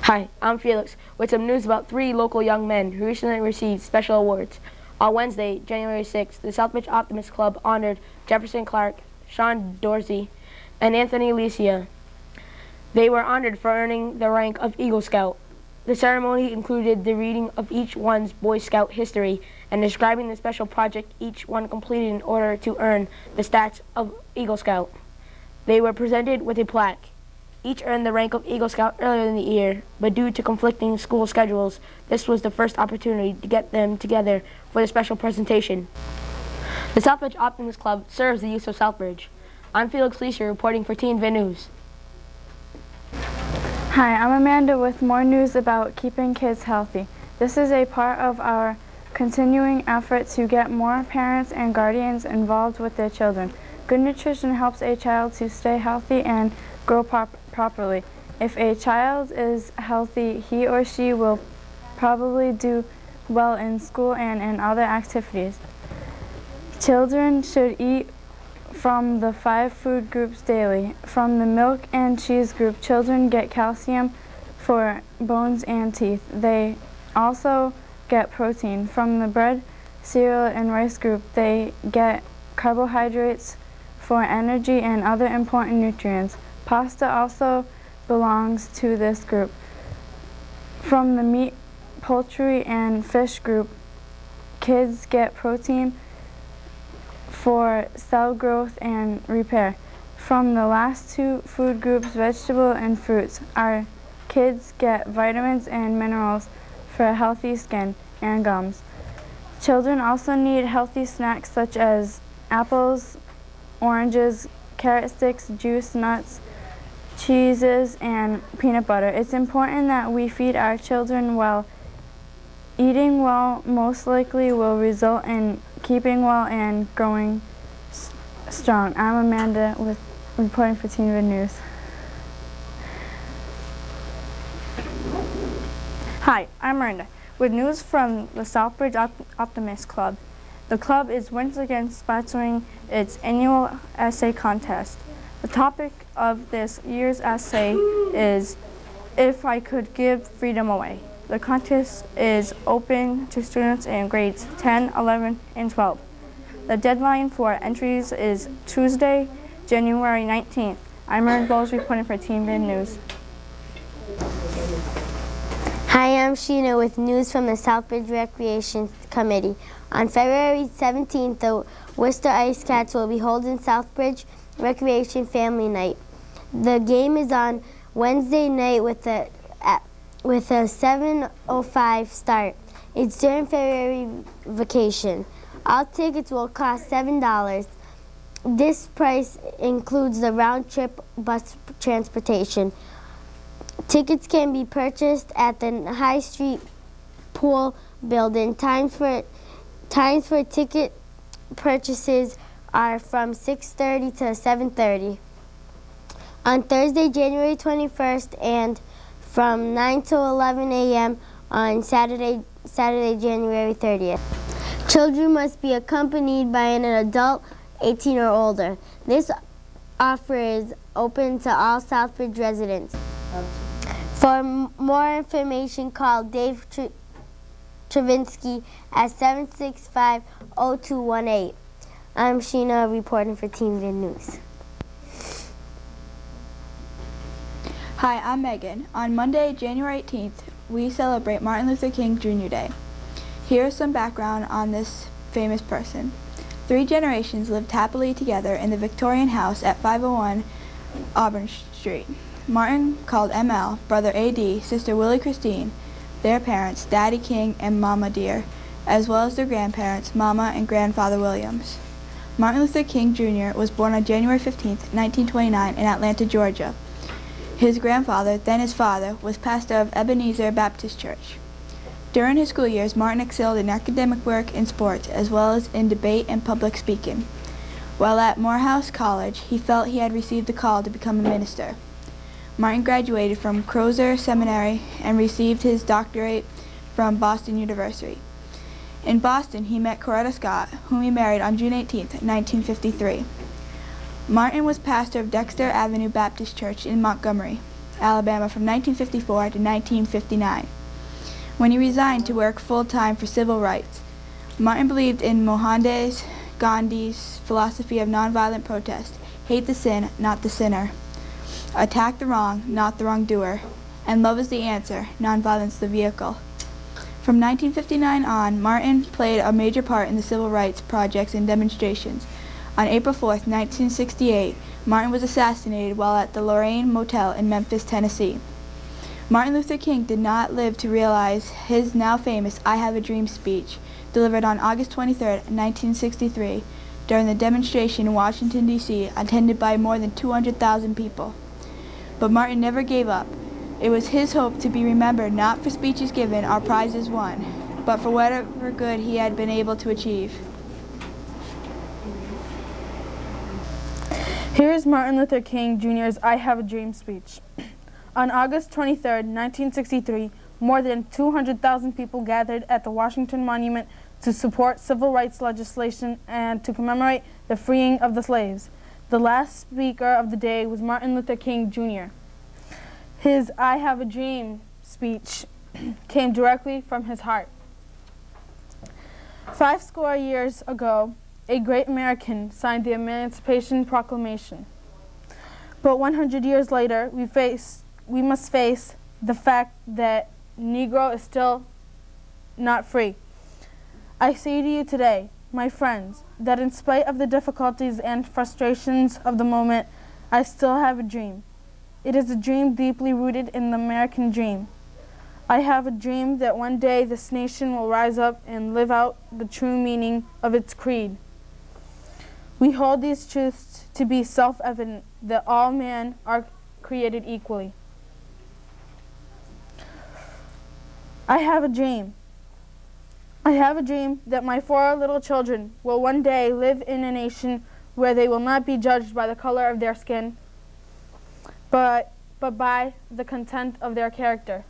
Hi, I'm Felix with some news about 3 local young men who recently received special awards. On Wednesday, January 6th, the Southbridge Optimist Club honored Jefferson Clark, Sean Dorsey, and Anthony Alicia. They were honored for earning the rank of Eagle Scout. The ceremony included the reading of each one's Boy Scout history and describing the special project each one completed in order to earn the stats of Eagle Scout. They were presented with a plaque. Each earned the rank of Eagle Scout earlier in the year, but due to conflicting school schedules, this was the first opportunity to get them together for the special presentation. The Southbridge Optimist Club serves the youth of Southbridge. I'm Felix Leisure reporting for TNV News. Hi, I'm Amanda with more news about keeping kids healthy. This is a part of our continuing effort to get more parents and guardians involved with their children. Good nutrition helps a child to stay healthy and grow properly. If a child is healthy, he or she will probably do well in school and in other activities. Children should eat from the 5 food groups daily. From the milk and cheese group, children get calcium for bones and teeth. They also get protein. From the bread, cereal, and rice group, they get carbohydrates for energy and other important nutrients. Pasta also belongs to this group. From the meat, poultry, and fish group, kids get protein for cell growth and repair. From the last 2 food groups, vegetable and fruits, our kids get vitamins and minerals for a healthy skin and gums. Children also need healthy snacks such as apples, oranges, carrot sticks, juice, nuts, cheeses, and peanut butter. It's important that we feed our children well. Eating well most likely will result in keeping well and growing strong. I'm Amanda with reporting for TNV News. Hi, I'm Miranda with news from the Southbridge Optimist Club. The club is once again sponsoring its annual essay contest. The topic of this year's essay is If I Could Give Freedom Away. The contest is open to students in grades 10, 11, and 12. The deadline for entries is Tuesday, January 19th. I'm Miranda Bowles reporting for TNV News. Hi, I'm Sheena with news from the Southbridge Recreation Committee. On February 17th, the Worcester Ice Cats will be holding Southbridge Recreation Family Night. The game is on Wednesday night with a 7:05 start. It's during February vacation. All tickets will cost $7. This price includes the round-trip bus transportation. Tickets can be purchased at the High Street Pool Building. Times for ticket purchases are from 6:30 to 7:30. On Thursday, January 21st, and from 9 to 11 a.m. on Saturday, January 30th. Children must be accompanied by an adult 18 or older. This offer is open to all Southbridge residents. For more information, call Dave Travinsky at 765-0218. I'm Sheena reporting for TNV News. Hi, I'm Megan. On Monday, January 18th, we celebrate Martin Luther King Jr. Day. Here's some background on this famous person. 3 generations lived happily together in the Victorian house at 501 Auburn Street. Martin called ML, brother AD, sister Willie Christine, their parents, Daddy King and Mama Dear, as well as their grandparents, Mama and Grandfather Williams. Martin Luther King Jr. was born on January 15th, 1929 in Atlanta, Georgia. His grandfather, then his father, was pastor of Ebenezer Baptist Church. During his school years, Martin excelled in academic work and sports, as well as in debate and public speaking. While at Morehouse College, he felt he had received a call to become a minister. Martin graduated from Crozer Seminary and received his doctorate from Boston University. In Boston, he met Coretta Scott, whom he married on June 18, 1953. Martin was pastor of Dexter Avenue Baptist Church in Montgomery. Alabama from 1954 to 1959, when he resigned to work full-time for civil rights. Martin believed in Mohandas Gandhi's philosophy of nonviolent protest: hate the sin, not the sinner; attack the wrong, not the wrongdoer; and love is the answer, nonviolence the vehicle. From 1959 on, Martin played a major part in the civil rights projects and demonstrations. On April 4, 1968, Martin was assassinated while at the Lorraine Motel in Memphis, Tennessee. Martin Luther King did not live to realize his now famous "I Have a Dream" speech, delivered on August 23, 1963, during the demonstration in Washington, D.C., attended by more than 200,000 people. But Martin never gave up. It was his hope to be remembered not for speeches given or prizes won, but for whatever good he had been able to achieve. Here is Martin Luther King Jr.'s "I Have a Dream" speech. On August 23, 1963, more than 200,000 people gathered at the Washington Monument to support civil rights legislation and to commemorate the freeing of the slaves. The last speaker of the day was Martin Luther King Jr. His "I Have a Dream" speech came directly from his heart. 50 years ago, a great American signed the Emancipation Proclamation. But 100 years later, we must face the fact that Negro is still not free. I say to you today, my friends, that in spite of the difficulties and frustrations of the moment, I still have a dream. It is a dream deeply rooted in the American dream. I have a dream that one day this nation will rise up and live out the true meaning of its creed. We hold these truths to be self-evident, that all men are created equally. I have a dream. I have a dream that my 4 little children will one day live in a nation where they will not be judged by the color of their skin, but by the content of their character.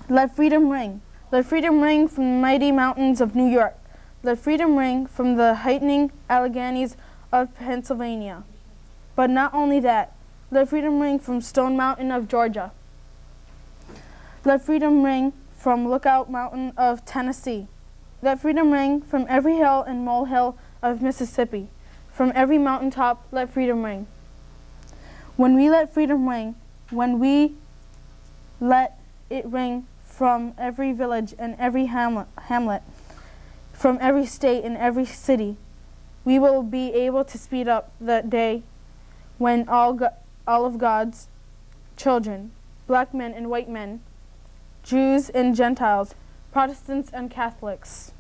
Let freedom ring. Let freedom ring from the mighty mountains of New York. Let freedom ring from the heightening Alleghenies of Pennsylvania. But not only that, let freedom ring from Stone Mountain of Georgia. Let freedom ring from Lookout Mountain of Tennessee. Let freedom ring from every hill and molehill of Mississippi. From every mountaintop, let freedom ring. When we let freedom ring, when we let it ring from every village and every hamlet, from every state and every city, we will be able to speed up that day when all of God's children, black men and white men, Jews and Gentiles, Protestants and Catholics,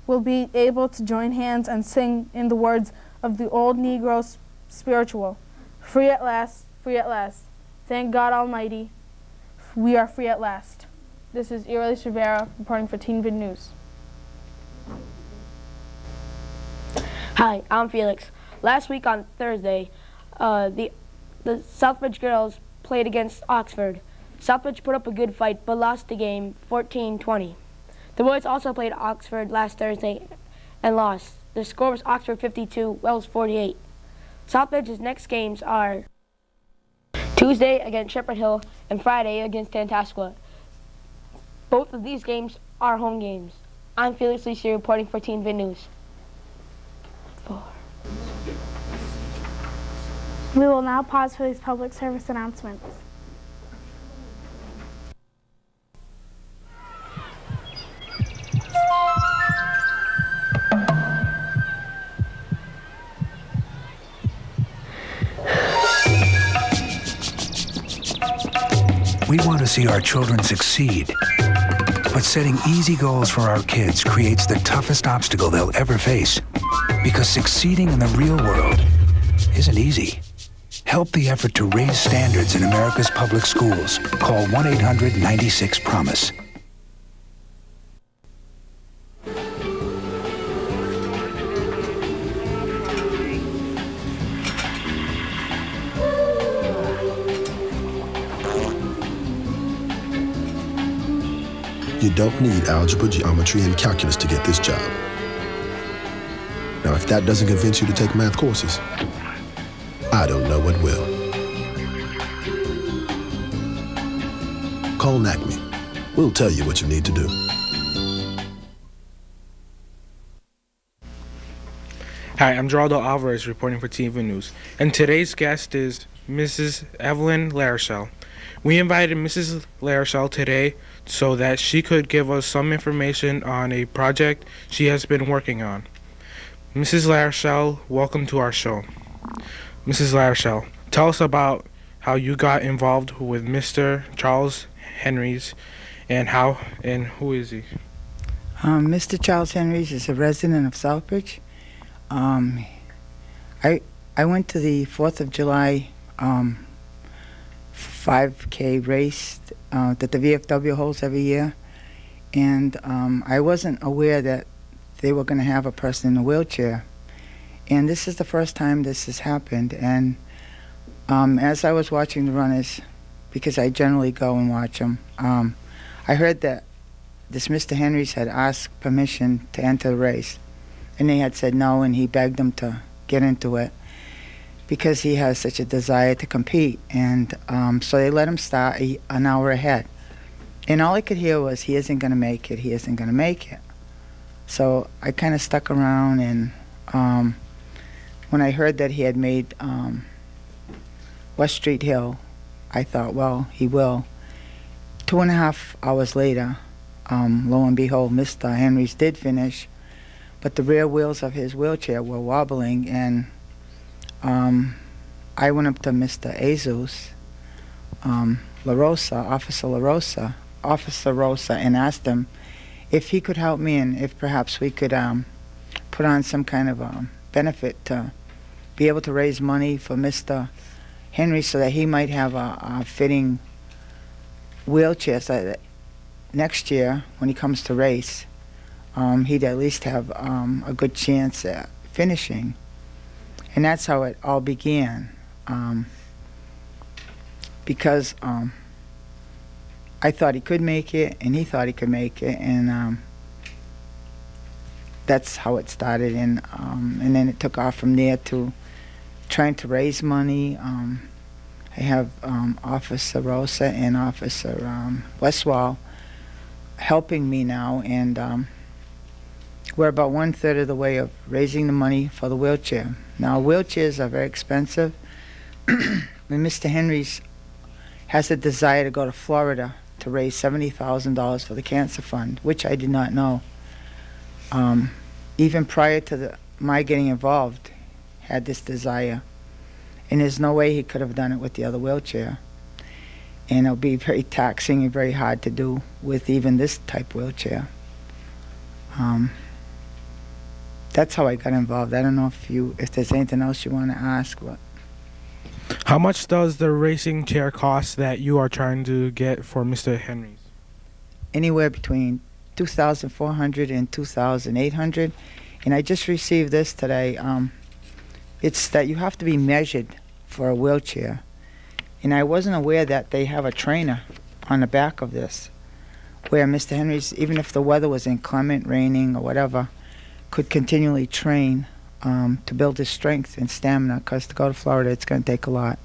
will be able to join hands and sing in the words of the old Negro spiritual, "Free at last, free at last. Thank God Almighty, we are free at last." This is Irelis Rivera reporting for Teen Vid News. Hi, I'm Felix. Last week on Thursday, the Southbridge girls played against Oxford. Southbridge put up a good fight but lost the game 14-20. The boys also played Oxford last Thursday and lost. The score was Oxford 52, Wells 48. Southbridge's next games are Tuesday against Shepherd Hill and Friday against Tantascwa. Both of these games are home games. I'm Felix Lisi reporting for Teen Vid News. We will now pause for these public service announcements. We want to see our children succeed. But setting easy goals for our kids creates the toughest obstacle they'll ever face. Because succeeding in the real world isn't easy. Help the effort to raise standards in America's public schools. Call 1-800-96-PROMISE. You don't need algebra, geometry, and calculus to get this job. Now, if that doesn't convince you to take math courses, I don't know what will. Call NACME. We'll tell you what you need to do. Hi, I'm Geraldo Alvarez reporting for TV News, and today's guest is Mrs. Evelyn Larochelle. We invited Mrs. Larochelle today so that she could give us some information on a project she has been working on. Mrs. Larochelle, welcome to our show. Mrs. Larochelle, tell us about how you got involved with Mr. Charles Henry's and who is he? Mr. Charles Henry's is a resident of Southbridge. I went to the 4th of July 5K race that the VFW holds every year, and I wasn't aware that they were going to have a person in a wheelchair, and this is the first time this has happened. And as I was watching the runners, because I generally go and watch them, I heard that this Mr. Henry's had asked permission to enter the race, and they had said no, and he begged them to get into it because he has such a desire to compete. And so they let him start an hour ahead. And all I could hear was, he isn't going to make it, he isn't going to make it. So I kind of stuck around, and when I heard that he had made West Street Hill, I thought, well, he will. 2.5 hours later, lo and behold, Mr. Henry's did finish, but the rear wheels of his wheelchair were wobbling, and I went up to Mr. Jesus Officer Rosa, and asked him if he could help me, and if perhaps we could put on some kind of benefit to be able to raise money for Mr. Henry so that he might have a fitting wheelchair, so that next year when he comes to race, he'd at least have a good chance at finishing. And that's how it all began, because I thought he could make it, and he thought he could make it, and that's how it started. And then it took off from there to trying to raise money. I have Officer Rosa and Officer Westwall helping me now, and we're about 1/3 of the way of raising the money for the wheelchair. Now, wheelchairs are very expensive. And Mr. Henry's has a desire to go to Florida to raise $70,000 for the cancer fund, which I did not know. Even prior to my getting involved, had this desire. And there's no way he could have done it with the other wheelchair. And it'll be very taxing and very hard to do with even this type wheelchair. That's how I got involved. I don't know if there's anything else you want to ask. But How much does the racing chair cost that you are trying to get for Mr. Henry's? Anywhere between $2,400 and $2,800. And I just received this today. It's that you have to be measured for a wheelchair. And I wasn't aware that they have a trainer on the back of this, where Mr. Henry's, even if the weather was inclement, raining or whatever, could continually train to build his strength and stamina, because to go to Florida, it's going to take a lot.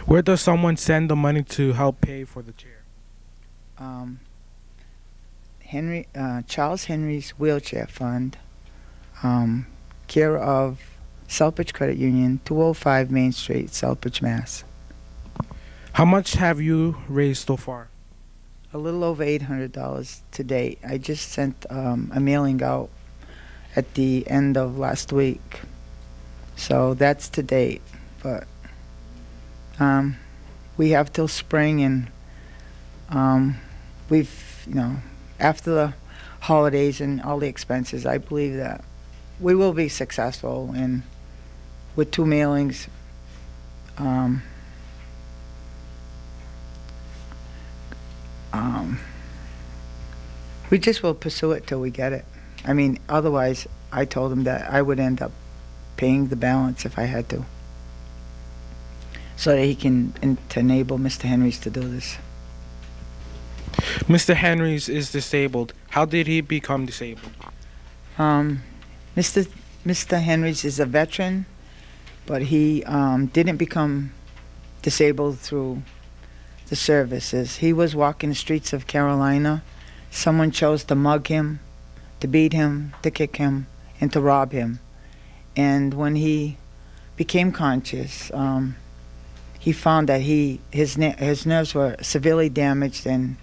Where does someone send the money to help pay for the chair? Charles Henry's Wheelchair Fund, care of Southbridge Credit Union, 205 Main Street, Southbridge, Mass. How much have you raised so far? A little over $800 to date. I just sent a mailing out at the end of last week, so that's to date. But we have till spring, and we've, after the holidays and all the expenses, I believe that we will be successful. And with 2 mailings, we just will pursue it till we get it. I mean, otherwise, I told him that I would end up paying the balance if I had to, so that he can to enable Mr. Henry's to do this. Mr. Henry's is disabled. How did he become disabled? Mr. Henry's is a veteran, but he didn't become disabled through the services. He was walking the streets of Carolina. Someone chose to mug him, to beat him, to kick him, and to rob him. And when he became conscious, he found that his nerves were severely damaged, and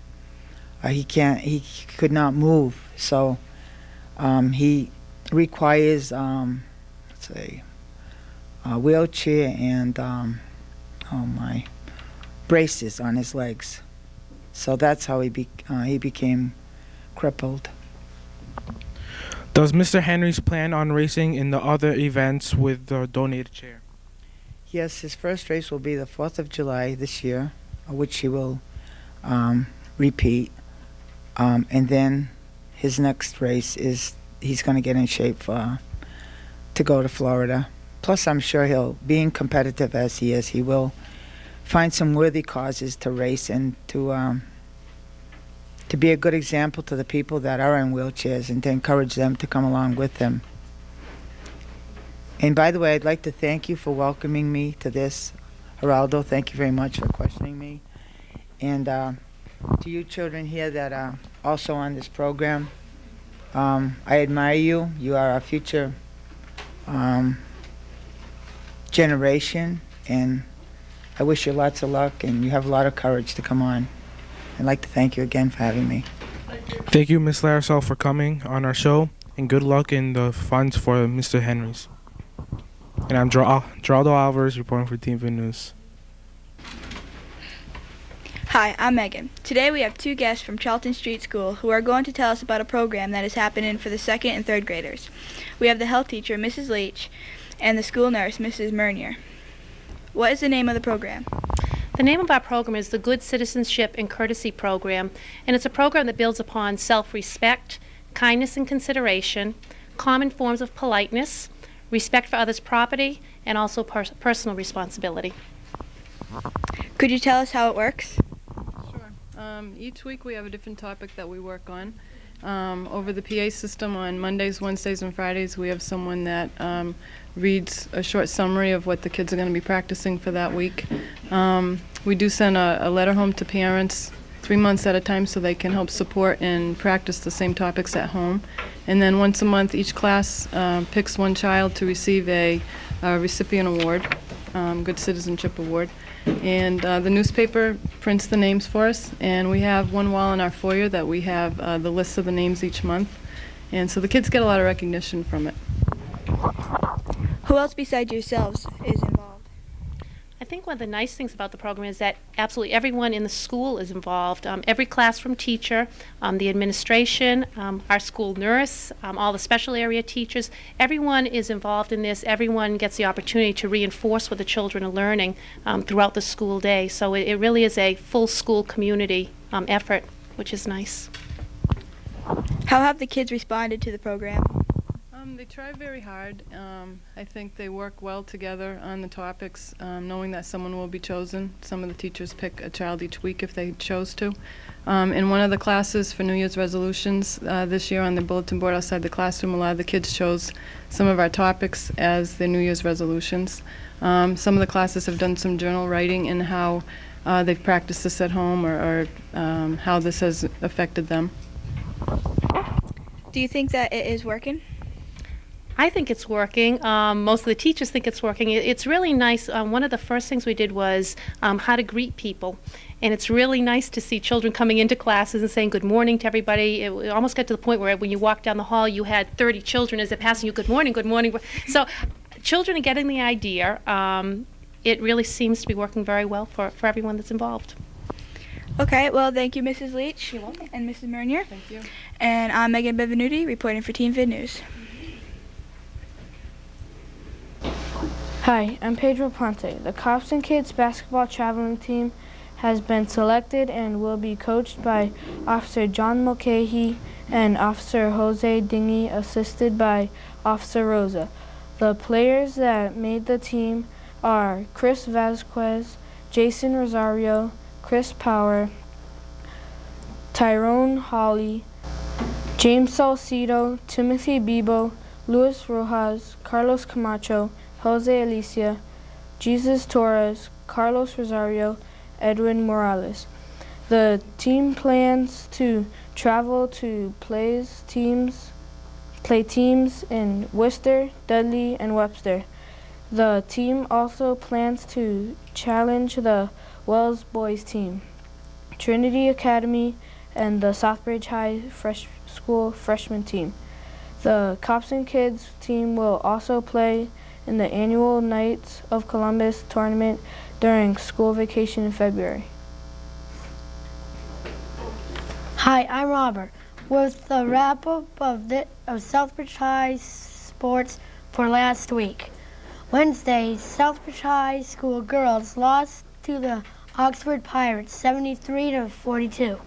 he could not move. So he requires let's say a wheelchair and braces on his legs. So that's how he became crippled. Does Mr. Henry's plan on racing in the other events with the donated chair? Yes, his first race will be the 4th of July this year, which he will repeat. And then his next race is he's going to get in shape to go to Florida. Plus, I'm sure being competitive as he is, he will find some worthy causes to race and to be a good example to the people that are in wheelchairs and to encourage them to come along with him. And by the way, I'd like to thank you for welcoming me to this. Geraldo, thank you very much for questioning me. And to you children here that are also on this program, I admire you. You are our future generation, and I wish you lots of luck, and you have a lot of courage to come on. I'd like to thank you again for having me. Thank you, Ms. Larisol, for coming on our show, and good luck in the funds for Mr. Henry's. And I'm Geraldo Alvarez reporting for TV News. Hi, I'm Megan. Today we have two guests from Charlton Street School who are going to tell us about a program that is happening for the 2nd and 3rd graders. We have the health teacher, Mrs. Leach, and the school nurse, Mrs. Mernier. What is the name of the program? The name of our program is the Good Citizenship and Courtesy Program, and it's a program that builds upon self-respect, kindness and consideration, common forms of politeness, respect for others' property, and also personal responsibility. Could you tell us how it works? Sure. Each week we have a different topic that we work on. Over the PA system on Mondays, Wednesdays, and Fridays, we have someone that reads a short summary of what the kids are going to be practicing for that week. We do send a letter home to parents 3 months at a time so they can help support and practice the same topics at home. And then once a month, each class picks one child to receive a recipient award, Good Citizenship Award. And the newspaper prints the names for us, and we have one wall in our foyer that we have the list of the names each month. And so the kids get a lot of recognition from it. Who else besides yourselves is involved? I think one of the nice things about the program is that absolutely everyone in the school is involved. Every classroom teacher, the administration, our school nurse, all the special area teachers, everyone is involved in this. Everyone gets the opportunity to reinforce what the children are learning throughout the school day. So it really is a full school community effort, which is nice. How have the kids responded to the program? They try very hard. I think they work well together on the topics, knowing that someone will be chosen. Some of the teachers pick a child each week if they chose to. In one of the classes for New Year's resolutions this year on the bulletin board outside the classroom, a lot of the kids chose some of our topics as their New Year's resolutions. Some of the classes have done some journal writing in how they've practiced this at home or how this has affected them. Do you think that it is working? I think it's working. Most of the teachers think it's working. It's really nice. One of the first things we did was how to greet people. And it's really nice to see children coming into classes and saying good morning to everybody. It almost got to the point where when you walked down the hall, you had 30 children as they're passing you, good morning, good morning. So children are getting the idea. It really seems to be working very well for everyone that's involved. Okay, well, thank you, Mrs. Leach. You're welcome. And Mrs. Mernier. Thank you. And I'm Megan Benvenuti reporting for Teen Vid News. Hi, I'm Pedro Ponte. The Cops and Kids basketball traveling team has been selected and will be coached by Officer John Mulcahy and Officer Jose Dingy, assisted by Officer Rosa. The players that made the team are Chris Vasquez, Jason Rosario, Chris Power, Tyrone Hawley, James Salcido, Timothy Bebo, Luis Rojas, Carlos Camacho, Jose Alicia, Jesus Torres, Carlos Rosario, Edwin Morales. The team plans to travel to play teams in Worcester, Dudley, and Webster. The team also plans to challenge the Wells boys team, Trinity Academy, and the Southbridge High School freshman team. The Copson Kids team will also play in the annual Knights of Columbus tournament during school vacation in February. Hi, I'm Robert. With the wrap-up of Southbridge High sports for last week. Wednesday, Southbridge High School girls lost to the Oxford Pirates 73-42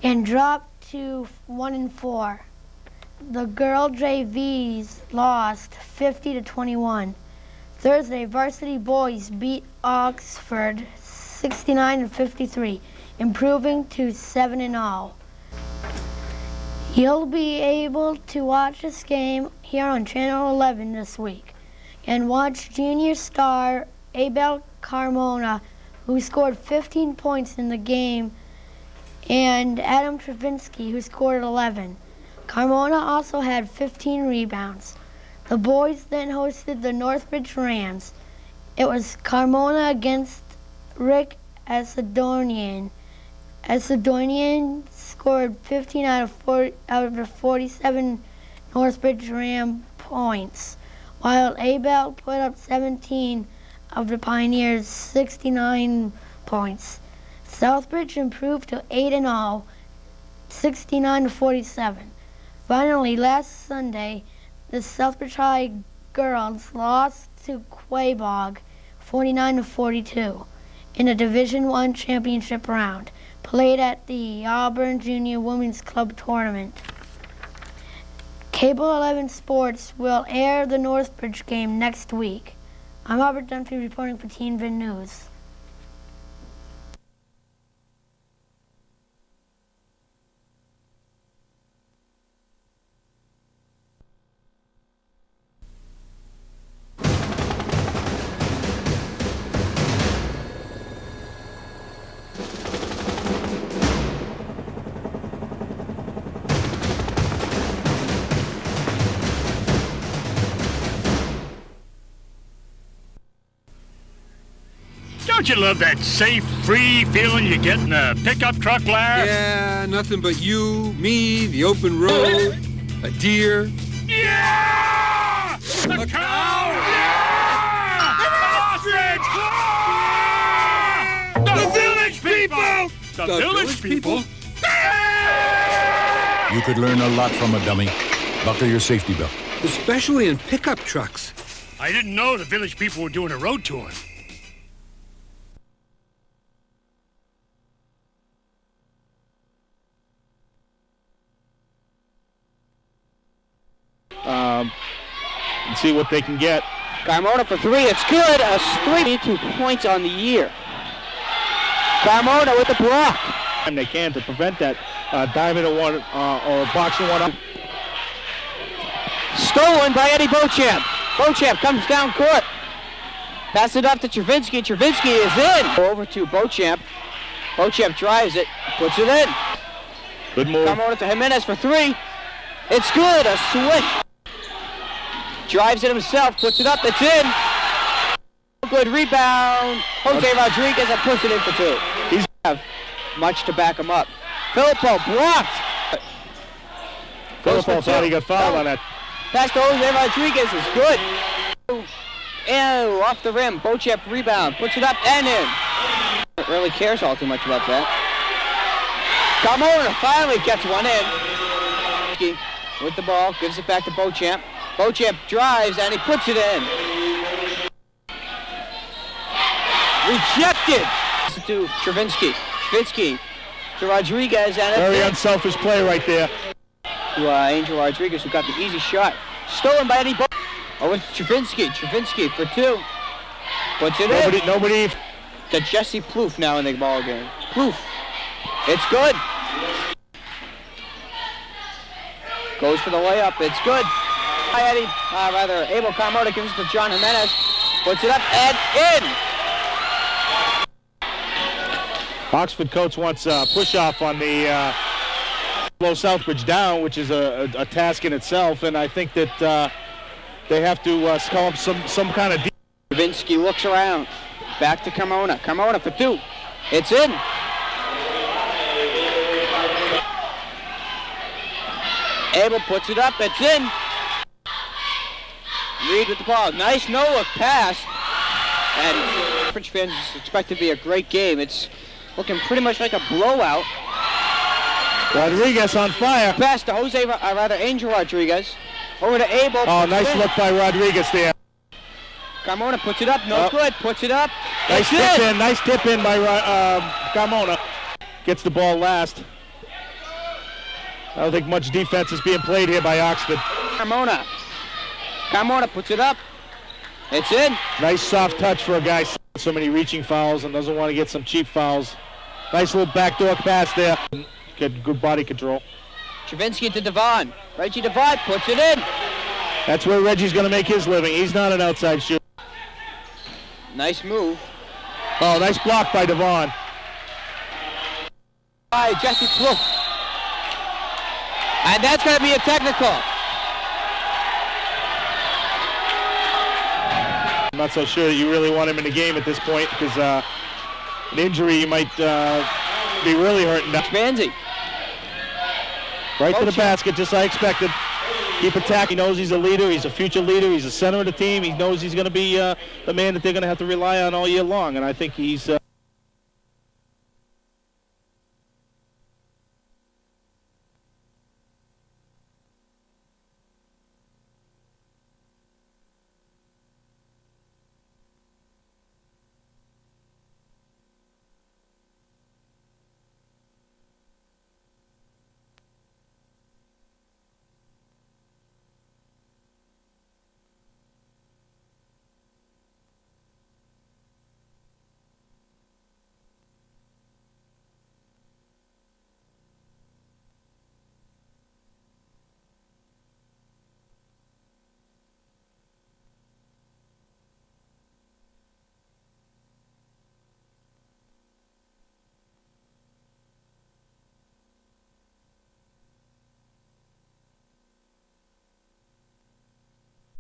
and dropped to 1-4. The girl JVs lost 50-21. Thursday, varsity boys beat Oxford 69-53, improving to 7-0. You'll be able to watch this game here on Channel 11 this week and watch junior star Abel Carmona, who scored 15 points in the game, and Adam Travinsky, who scored 11. Carmona also had 15 rebounds. The boys then hosted the Northbridge Rams. It was Carmona against Rick Asadonian. Asadonian scored 15 out of the 47 Northbridge Ram points, while Abel put up 17 of the Pioneers' 69 points. Southbridge improved to 8-0, 69-47. Finally, last Sunday, the Southbridge High girls lost to Quabog 49-42 in a Division I championship round, played at the Auburn Junior Women's Club tournament. Cable 11 Sports will air the Northbridge game next week. I'm Robert Dunphy reporting for TeenVid News. Don't you love that safe, free feeling you get in a pickup truck, Larry? Yeah, nothing but you, me, the open road, a deer. Yeah! A cow! Yeah! An ostrich! The village people! The village people? You could learn a lot from a dummy. Buckle your safety belt. Especially in pickup trucks. I didn't know the village people were doing a road tour. And see what they can get. Carmona for three. It's good. A 32 points on the year. Carmona with the block. And they can to prevent that diamond one or boxing one up. Stolen by Eddie Beauchamp. Beauchamp comes down court. Pass it up to Travinsky. Travinsky is in. Over to Beauchamp. Beauchamp drives it. Puts it in. Good move. Carmona to Jimenez for three. It's good. A swish. Drives it himself, puts it up, it's in. Good rebound. Jose Rodriguez and puts it in for two. He's have much to back him up. Filippo blocked. Filippo thought he got fouled on that. Pass to Jose Rodriguez is good. Ew, off the rim. Beauchamp rebound, puts it up and in. Don't really cares all too much about that. Carmona finally gets one in. With the ball, gives it back to Beauchamp. Beauchamp drives and he puts it in. Rejected. To Travinsky. Travinsky to Rodriguez and very unselfish play right there. To Angel Rodriguez, who got the easy shot. Stolen by Eddie Bo. Over to Travinsky. Travinsky for two. Puts it in. Nobody. To Jesse Plouffe now in the ball game. Plouffe. It's good. Goes for the layup. It's good. Eddie, Abel Carmona gives it to John Jimenez. Puts it up and in. Oxford coach wants push-off on the slow Southbridge down, which is a task in itself, and I think that they have to call up some kind of... Stravinsky looks around. Back to Carmona. Carmona for two. It's in. Abel puts it up. It's in. Reed with the ball. Nice no-look pass. And French fans expect it to be a great game. It's looking pretty much like a blowout. Rodriguez on fire. Pass to Angel Rodriguez. Over to Abel. Oh, nice look by Rodriguez there. Carmona puts it up. No good. Puts it up. Nice tip in. Nice tip in by Carmona. Gets the ball last. I don't think much defense is being played here by Oxford. Carmona puts it up. It's in. Nice soft touch for a guy with so many reaching fouls and doesn't want to get some cheap fouls. Nice little backdoor pass there. Good body control. Stravinsky to Devon. Reggie Devon puts it in. That's where Reggie's going to make his living. He's not an outside shooter. Nice move. Oh, nice block by Devon. By Jesse Plouffe. And that's going to be a technical. I'm not so sure that you really want him in the game at this point because an injury might be really hurting. Spanzi. Right to the basket, just as I expected. Keep attacking. He knows he's a leader. He's a future leader. He's the center of the team. He knows he's going to be the man that they're going to have to rely on all year long. And I think he's